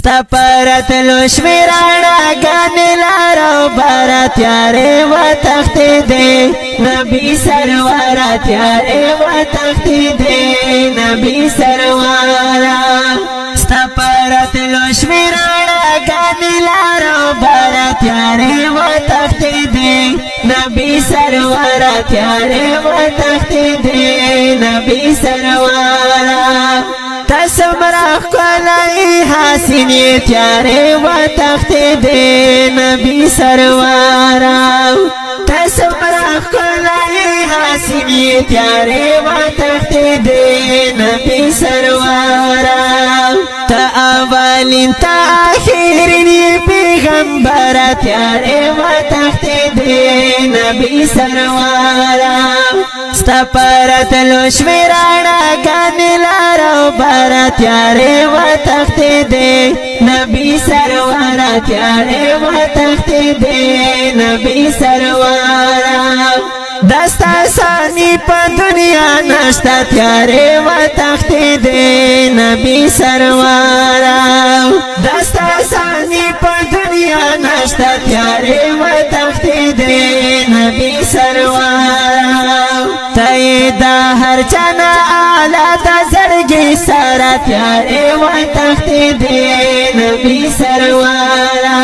ستا پرت لشمیرانا گانی لارو برا تیاره و تختی دی نبی سروارا تیاره و تختی دی نبی سروارا ستا پرت لشمیرانا گانی لارو برا تیاره و تختی دی نبی سروارا تیاره و تختی دی نبی سروارا تسمرخ کلائی حسینی تیاره و تختی دی نبی سروارا تسمرخ کلائی حسینی تیاره و تختی دی نبی سروارا تا اولین تا آخرین پیغمبر تیاره و تختی دی نبی سروارا ستا پرت لشمیرانا گانی لارو برا تیاره و تختی دی نبی سروارا تیاره و تختی دی نبی سروارا دستا سانی پا دنیا نشتا تیاره و تختی دی نبی سروارا دستا سانی پا دنیا نشتا تیاره و تختی دی نبی سروارا تایدا هر چنا آلا تا زرگی سارا تیاره و تختی دی نبی سروارا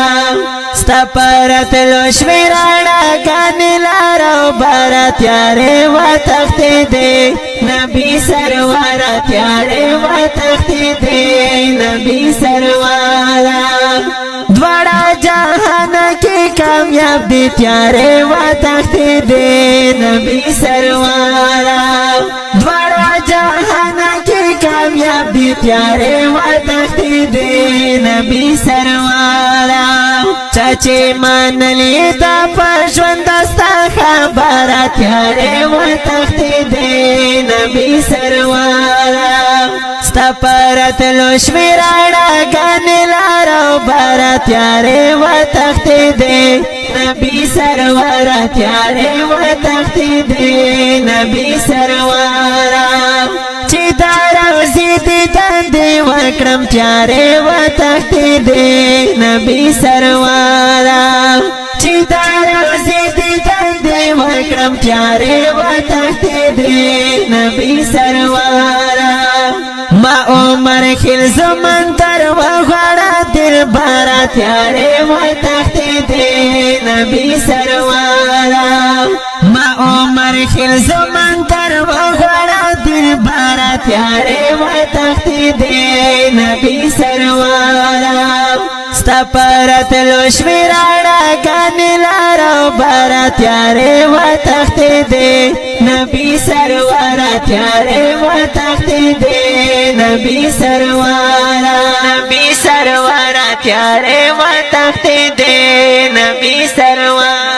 ستا پرت لشمیرانا گانی لارو برا تیاره و تختی دی نبی سروارا تیاره و تختی دی نبی سروارا دوڑا جہان کی کامیاب دی تیاره و تختی دی نبی سروارا دوڑا جہان کی کامیاب دی تیاره و تختی دی نبی سروارا چاچی مانلی دا پشوند دستا خبر تیاره و تختی دی نبی سروارا ستا پرت لشمیرانا گانی لارو برا تیاره و تختی دی نبی سروارا تیاره و تختی دی نبی سروارا چی دارو زیدی دندی وکرم تیاره و تختی دی نبی سروارا چی دارو زیدی دندی وکرم تیاره و تختی دی نبی سروارا ما عمر خیل زمان تر و غړا دل بارا تیاره و تختی دی نبی سروارا ما عمر خیل زمان تر و غړا دل بارا تیاره و تختی دی نبی سروارا ستا پرت لشمیرانا گانی لارو برا تیاره و تختی دی نبی سروارا تیاره و تختی دی نبی سروارا نبی سروارا تیاره و تختی دی نبی سروارا